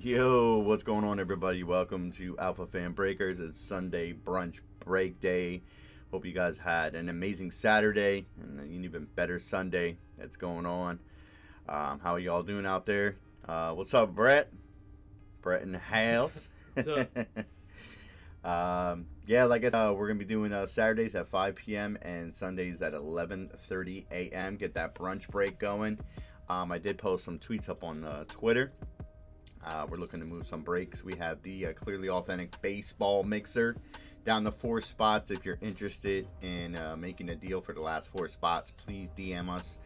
Yo, what's going on, everybody? Welcome to Alphafam Breakers. It's Sunday brunch break day. Hope you guys had an amazing Saturday and an even better Sunday that's going on. How are y'all doing out there? What's up, Brett? Brett in the house. What's up? Yeah, like I said, we're going to be doing Saturdays at 5 p.m. and Sundays at 11:30 a.m. Get that brunch break going. I did post some tweets up on Twitter. We're looking to move some breaks. We have the Clearly Authentic Baseball Mixer down to 4 spots. If you're interested in making a deal for the last 4 spots, please DM us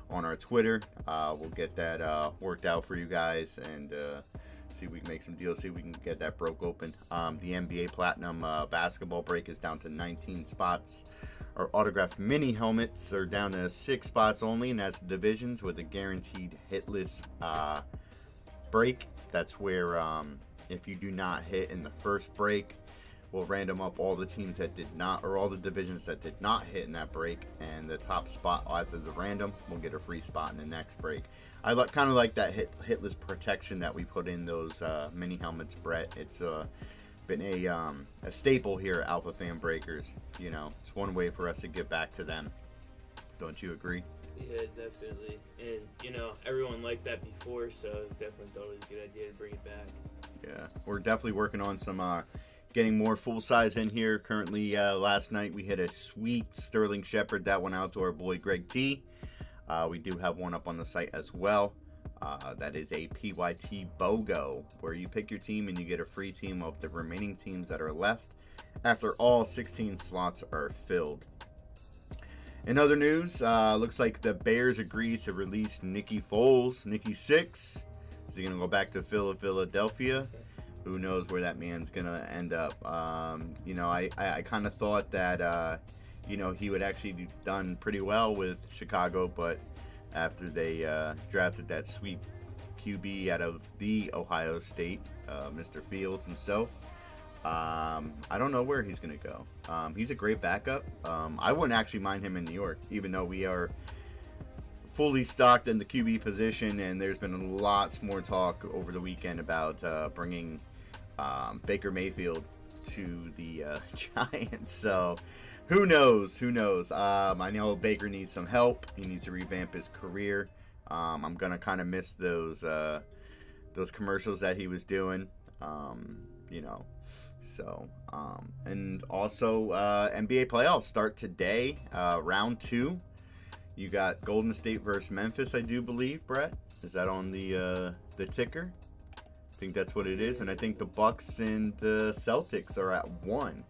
on our Twitter. We'll get that worked out for you guys and see if we can make some deals, see if we can get that broke open. The NBA Platinum basketball break is down to 19 spots. Our autographed mini helmets are down to 6 spots only, and that's divisions with a guaranteed hitless break. That's where if you do not hit in the first break, we'll random up all the teams that did not, or all the divisions that did not hit in that break, and the top spot after the random will get a free spot in the next break. I kind of like that hitless protection that we put in those mini helmets, Brett. It's been a staple here at Alphafam Breakers. You know, it's one way for us to get back to them. Don't you agree? Yeah, definitely. And, everyone liked that before, so definitely thought it was a good idea to bring it back. Yeah, we're definitely working on some getting more full size in here. Currently, last night we hit a sweet Sterling Shepard that went out to our boy Greg T. We do have one up on the site as well. That is a PYT BOGO, where you pick your team and you get a free team of the remaining teams that are left after all 16 slots are filled. In other news, looks like the Bears agreed to release Nicky Foles. Nicky 6. Is he going to go back to Philadelphia? Who knows where that man's going to end up. I kind of thought that, he would actually do done pretty well with Chicago, but after they drafted that sweet QB out of the Ohio State, Mr. Fields himself, I don't know where he's going to go. He's a great backup. I wouldn't actually mind him in New York, even though we are fully stocked in the QB position, and there's been lots more talk over the weekend about bringing Baker Mayfield to the Giants. So who knows? I know Baker needs some help. He needs to revamp his career. I'm going to kind of miss those commercials that he was doing. And also NBA playoffs start today, round 2. You got Golden State versus Memphis, I do believe, Brett. Is that on the ticker? I think that's what it is, and I think the Bucks and the Celtics are at 1.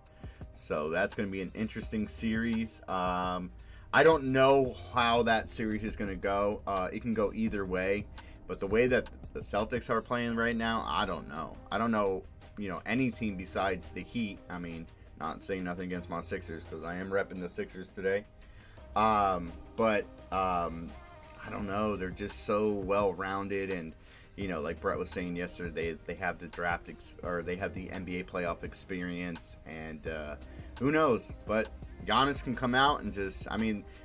So that's going to be an interesting series. I don't know how that series is going to go. It can go either way, but the way that the Celtics are playing right now, I don't know. I don't know, any team besides the Heat. I mean, not saying nothing against my Sixers, because I am repping the Sixers today. But I don't know. They're just so well-rounded, and like Brett was saying yesterday, they have the they have the NBA playoff experience, and who knows? But Giannis can come out and just,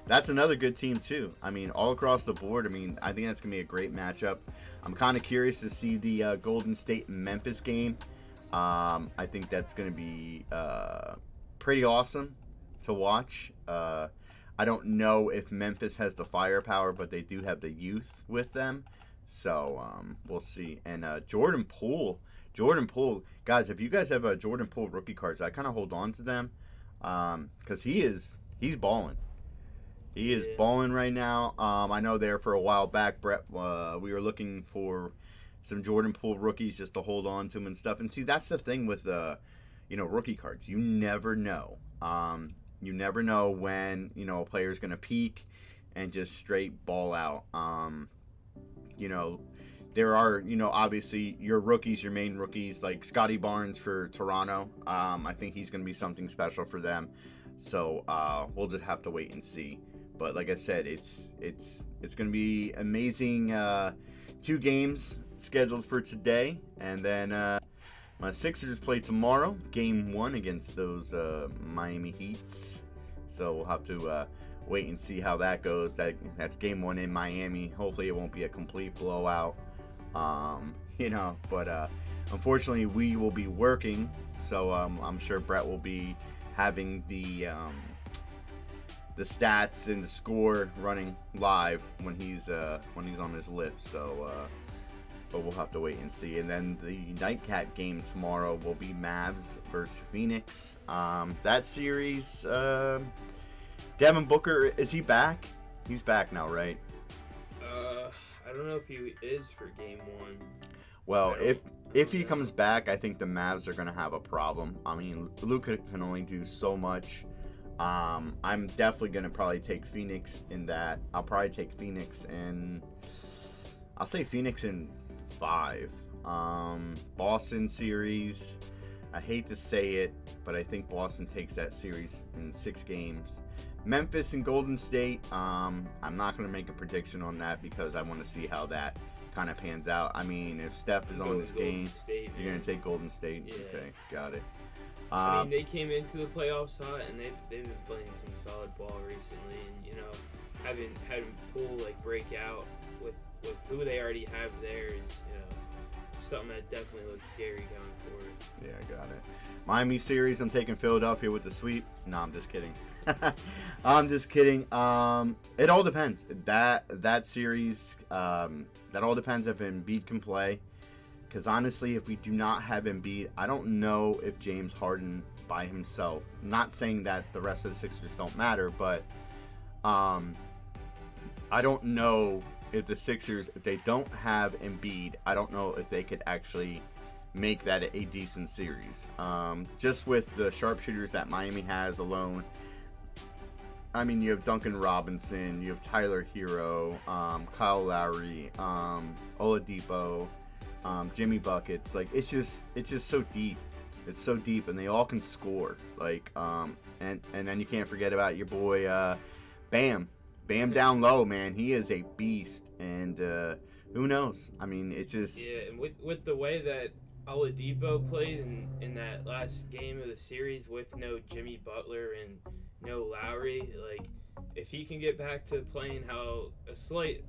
that's another good team too. All across the board. I think that's gonna be a great matchup. I'm kind of curious to see the Golden State Memphis game. I think that's going to be pretty awesome to watch. I don't know if Memphis has the firepower, but they do have the youth with them. So we'll see. And Jordan Poole, guys, if you guys have Jordan Poole rookie cards, I kind of hold on to them because he's balling. He is balling right now. I know there for a while back, Brett, we were looking for some Jordan Poole rookies just to hold on to them and stuff. And see, that's the thing with rookie cards. You never know. You never know when a player's gonna peak and just straight ball out. There are obviously your rookies, your main rookies, like Scotty Barnes for Toronto. I think he's gonna be something special for them. So we'll just have to wait and see. But like I said, it's gonna be amazing. 2 games scheduled for today, and then my Sixers play tomorrow, game 1 against those Miami Heats. So we'll have to wait and see how that goes. That's game 1 in Miami. Hopefully it won't be a complete blowout. But Unfortunately, we will be working, so I'm sure Brett will be having the stats and the score running live when he's on his lift. So, but we'll have to wait and see. And then the nightcap game tomorrow will be Mavs versus Phoenix. That series, Devin Booker, is he back? He's back now, right? I don't know if he is for game one. Well, if he comes back, I think the Mavs are going to have a problem. I mean, Luka can only do so much. I'm definitely going to probably take Phoenix in that. I'll probably take Phoenix in, I'll say Phoenix in 5. Boston series, I hate to say it, but I think Boston takes that series in 6 games. Memphis and Golden State, I'm not going to make a prediction on that because I want to see how that kind of pans out. I mean, if Steph is on this game, you're going to take Golden State? Yeah. Okay, got it. I mean, they came into the playoffs hot, and they've been playing some solid ball recently, and, you know, having Poole, like, break out with who they already have there is, you know, something that definitely looks scary going forward. Yeah, I got it. Miami series, I'm taking Philadelphia with the sweep. No, I'm just kidding. I'm just kidding. It all depends. That series, that all depends if Embiid can play. Because honestly, if we do not have Embiid, I don't know if James Harden by himself. Not saying that the rest of the Sixers don't matter, but I don't know if the Sixers, if they don't have Embiid, I don't know if they could actually make that a decent series. Just with the sharpshooters that Miami has alone. I mean, you have Duncan Robinson, you have Tyler Hero, Kyle Lowry, Oladipo, Jimmy Buckets. Like, it's just so deep. It's so deep, and they all can score. Like, and then you can't forget about your boy Bam down low, man. He is a beast, and who knows? I mean, it's just and with the way that Oladipo played in that last game of the series with no Jimmy Butler and no Lowry, like, if he can get back to playing how a slight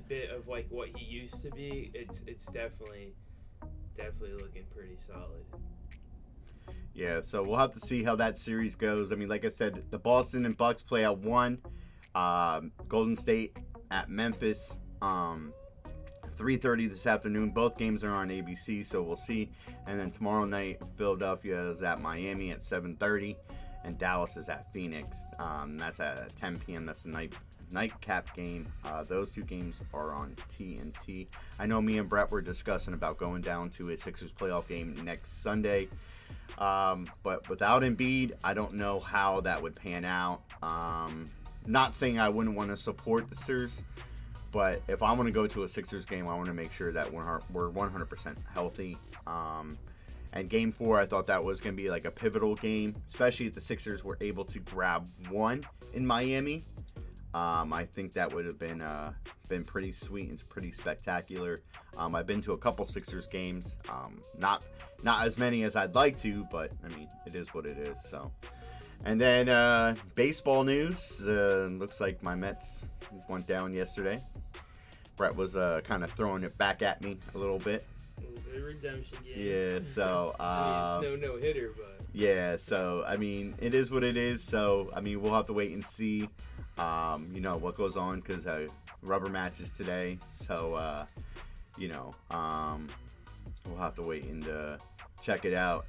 bit of like what he used to be, it's definitely looking pretty solid. Yeah, so we'll have to see how that series goes. I mean, like I said, the Boston and Bucks play at 1. Golden State at Memphis, 3:30 this afternoon. Both games are on ABC, so we'll see. And then tomorrow night, Philadelphia is at Miami at 7:30, and Dallas is at Phoenix. That's at 10 p.m. That's the nightcap game. Those 2 games are on TNT. I know me and Brett were discussing about going down to a Sixers playoff game next Sunday. But without Embiid, I don't know how that would pan out. Not saying I wouldn't want to support the Sixers, but if I want to go to a Sixers game, I want to make sure that we're 100% healthy. And Game 4, I thought that was going to be like a pivotal game, especially if the Sixers were able to grab 1 in Miami. I think that would have been pretty sweet and pretty spectacular. I've been to a couple Sixers games, not as many as I'd like to, but I mean, it is what it is. So, and then baseball news. Looks like my Mets went down yesterday. Brett was kind of throwing it back at me a little bit. A little bit of redemption game. Yeah, so I mean, it's no hitter, but yeah, so I mean, it is what it is. So I mean, we'll have to wait and see, you know, what goes on, because rubber matches today. So you know, we'll have to wait and check it out.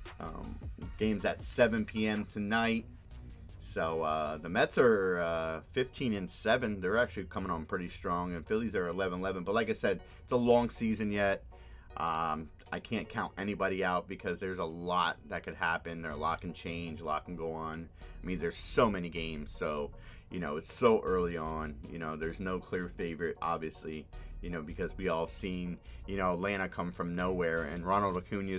Game's at 7 p.m. tonight. So the Mets are 15-7. They're actually coming on pretty strong, and Phillies are 11-11. But like I said, it's a long season yet. I can't count anybody out because there's a lot that could happen. A lot can change. A lot can go on. I mean, there's so many games. So, you know, it's so early on. You know, there's no clear favorite, obviously, you know, because we all seen, you know, Atlanta come from nowhere, and Ronald Acuna